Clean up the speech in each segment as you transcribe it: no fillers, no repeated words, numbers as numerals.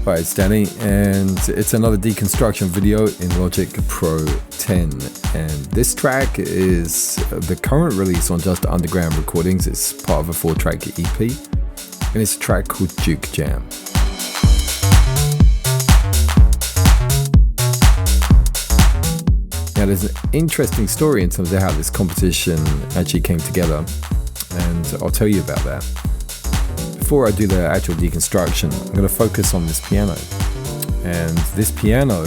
Hi, it's Danny, and it's another deconstruction video in Logic Pro 10. And this track is the current release on Just Underground Recordings. It's part of a 4-track EP, and it's a track called Juke Jam. Now, there's an interesting story in terms of how this composition actually came together, and I'll tell you about that. Before I do the actual deconstruction, I'm going to focus on this piano. And this piano,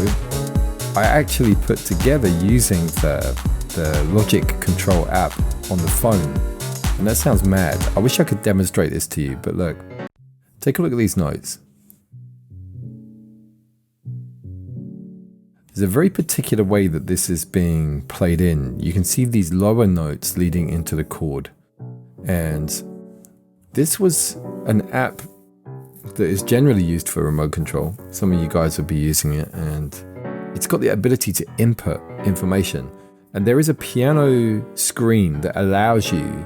I actually put together using the Logic Control app on the phone. And that sounds mad. I wish I could demonstrate this to you, but look, take a look at these notes. There's a very particular way that this is being played in. You can see these lower notes leading into the chord. And this was an app that is generally used for remote control. Some of you guys will be using it, and it's got the ability to input information. And there is a piano screen that allows you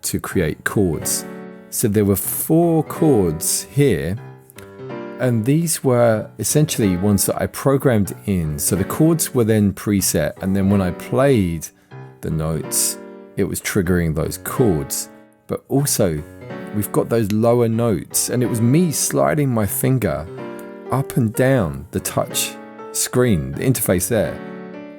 to create chords. So there were 4 chords here, and these were essentially ones that I programmed in. So the chords were then preset, and then when I played the notes, it was triggering those chords. But also, we've got those lower notes, and it was me sliding my finger up and down the touch screen, the interface there.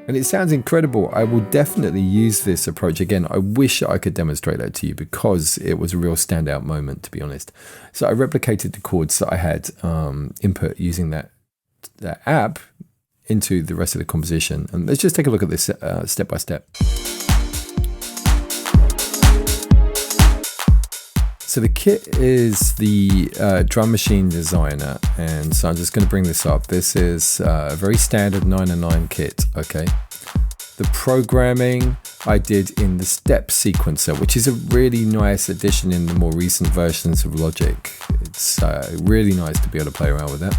And it sounds incredible. I will definitely use this approach again. I wish I could demonstrate that to you because it was a real standout moment, to be honest. So I replicated the chords that I had input using that app into the rest of the composition. And let's just take a look at this step by step. So the kit is the Drum Machine Designer, and so I'm just going to bring this up. This is a very standard 909 kit, okay? The programming I did in the step sequencer, which is a really nice addition in the more recent versions of Logic. It's really nice to be able to play around with that.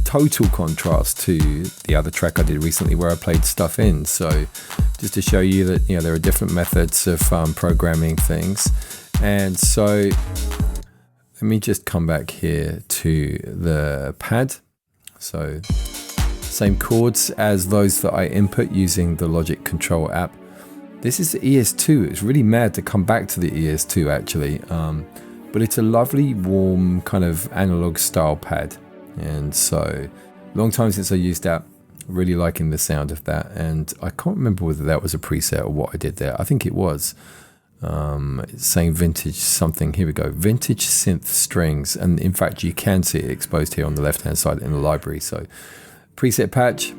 Total contrast to the other track I did recently where I played stuff in. So just to show you that, you know, there are different methods of programming things. And so let me just come back here to the pad. So same chords as those that I input using the Logic Control app. This is the ES2. It's really mad to come back to the ES2 actually. But it's a lovely, warm kind of analog style pad. And so long time since I used that. Really liking the sound of that. And I can't remember whether that was a preset or what I did there. I think it was. It's saying vintage something. Here we go, vintage synth strings, and in fact you can see it exposed here on the left hand side in the library. So preset patch,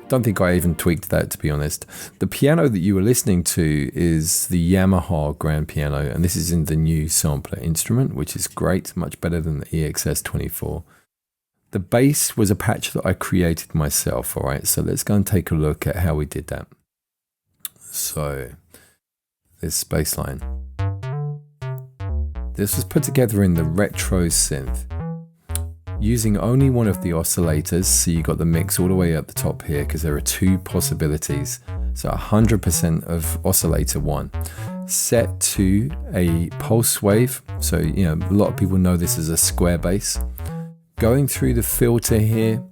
don't think I even tweaked that, to be honest. The piano that you were listening to is the Yamaha grand piano, and this is in the new sampler instrument, which is great, much better than the EXS24. The bass was a patch that I created myself. All right, so let's go and take a look at how we did that. So this bass line. This was put together in the retro synth using only one of the oscillators. So you got the mix all the way at the top here because there are 2 possibilities. So 100% of oscillator 1 set to a pulse wave. So, you know, a lot of people know this as a square bass. Going through the filter here,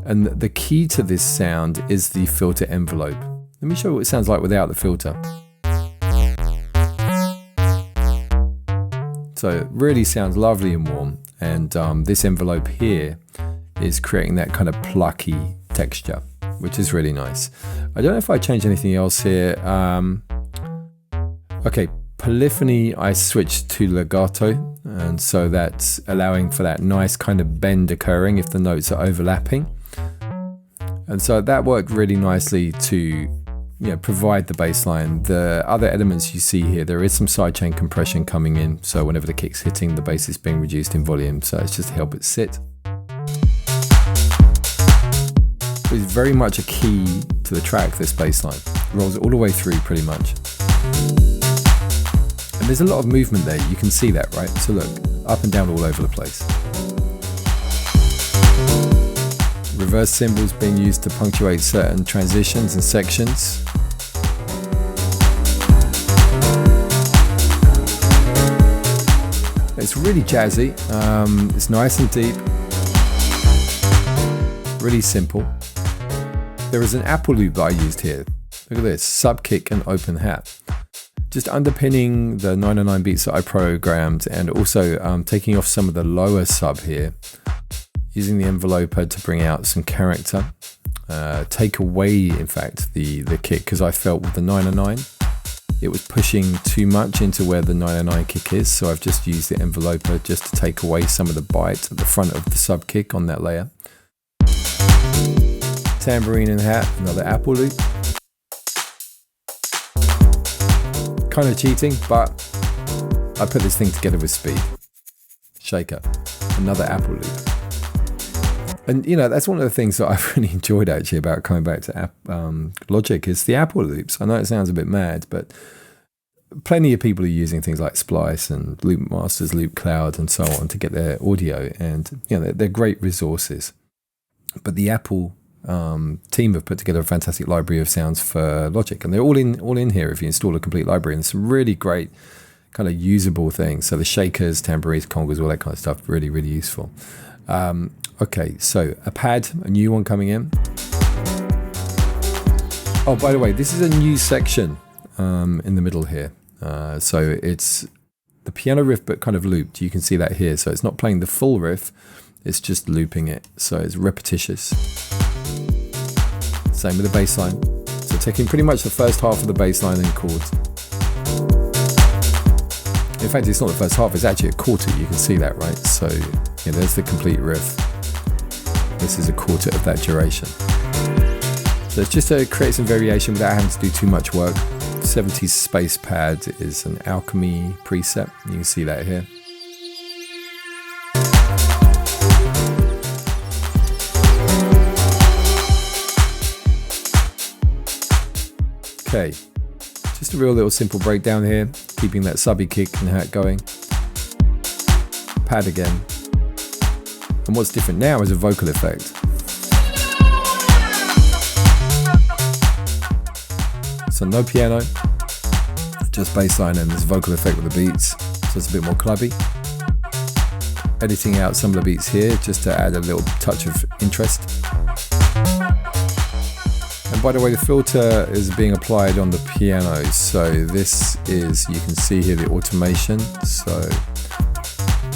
and the key to this sound is the filter envelope. Let me show you what it sounds like without the filter. So it really sounds lovely and warm, and this envelope here is creating that kind of plucky texture, which is really nice. I don't know if I changed anything else here. Okay, polyphony I switched to legato, and so that's allowing for that nice kind of bend occurring if the notes are overlapping. And so that worked really nicely to provide the bass line. The other elements you see here, there is some sidechain compression coming in, so whenever the kick's hitting, the bass is being reduced in volume, so it's just to help it sit. It's very much a key to the track, this bass line. Rolls all the way through pretty much. And there's a lot of movement there, you can see that, right? So look, up and down all over the place. Reverse cymbals being used to punctuate certain transitions and sections. It's really jazzy, it's nice and deep. Really simple. There is an Apple loop that I used here. Look at this, sub kick and open hat. Just underpinning the 909 beats that I programmed, and also taking off some of the lower sub here, using the enveloper to bring out some character. Take away, in fact, the kick, because I felt with the 909 it was pushing too much into where the 909 kick is, so I've just used the enveloper just to take away some of the bite at the front of the sub kick on that layer. Tambourine and hat, another Apple loop. Kind of cheating, but I put this thing together with speed. Shaker, another Apple loop. And you know, that's one of the things that I've really enjoyed actually about coming back to Logic is the Apple loops. I know it sounds a bit mad, but plenty of people are using things like Splice and Loop Masters, Loop Cloud and so on to get their audio, and you know, they're great resources. But the Apple team have put together a fantastic library of sounds for Logic, and they're all in here if you install a complete library, and some really great kind of usable things. So the shakers, tambourines, congas, all that kind of stuff, really, really useful. Okay, so a pad, a new one coming in. Oh, by the way, this is a new section in the middle here. So it's the piano riff, but kind of looped. You can see that here. So it's not playing the full riff, it's just looping it. So it's repetitious. Same with the bass line. So taking pretty much the first half of the bass line and chords. In fact, it's not the first half, it's actually a quarter. You can see that, right? So yeah, there's the complete riff. This is a quarter of that duration. So it's just to create some variation without having to do too much work. 70s space pad is an Alchemy preset. You can see that here. Okay, just a real little simple breakdown here, keeping that subby kick and hat going. Pad again. And what's different now is a vocal effect. So no piano, just bass line and this vocal effect with the beats, so it's a bit more clubby. Editing out some of the beats here just to add a little touch of interest. And by the way, the filter is being applied on the piano, so this is, you can see here the automation, so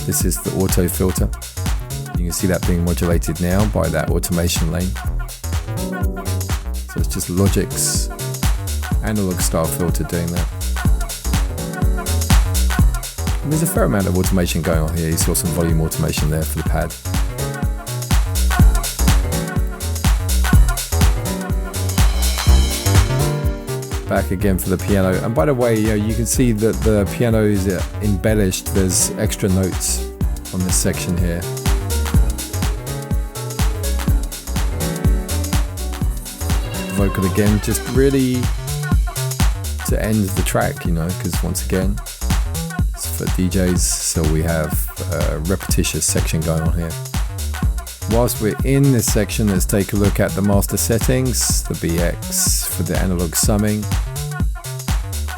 this is the auto filter. You can see that being modulated now by that automation lane. So it's just Logic's analog style filter doing that. And there's a fair amount of automation going on here. You saw some volume automation there for the pad. Back again for the piano. And by the way, you can see that the piano is embellished. There's extra notes on this section here. Vocal again, just really to end the track, you know, because once again, it's for DJs, so we have a repetitious section going on here. Whilst we're in this section, let's take a look at the master settings, the BX for the analog summing,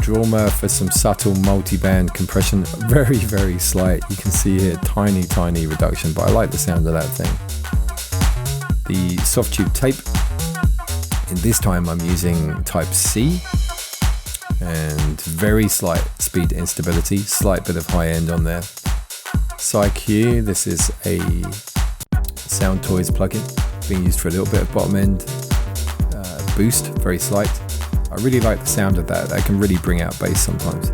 Drama for some subtle multi-band compression, very, very slight. You can see here, tiny reduction, but I like the sound of that thing. The soft tube tape, and this time I'm using type C, and very slight speed instability, slight bit of high end on there. SciQ, this is a Sound Toys plugin, being used for a little bit of bottom end boost, very slight. I really like the sound of that. That can really bring out bass sometimes.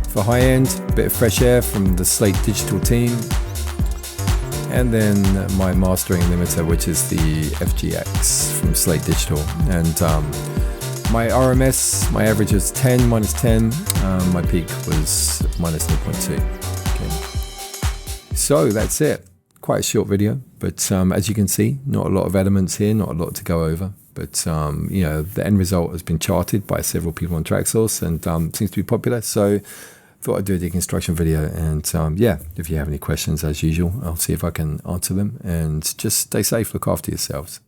For high end, a bit of fresh air from the Slate Digital team. And then my mastering limiter, which is the FGX from Slate Digital. And my RMS, my average was 10, -10. My peak was -0.2. Okay. So that's it. Quite a short video, but as you can see, not a lot of elements here, not a lot to go over. But you know, the end result has been charted by several people on Traxsource and seems to be popular. So thought I'd do a deconstruction video, and yeah, if you have any questions, as usual, I'll see if I can answer them. And just stay safe, look after yourselves.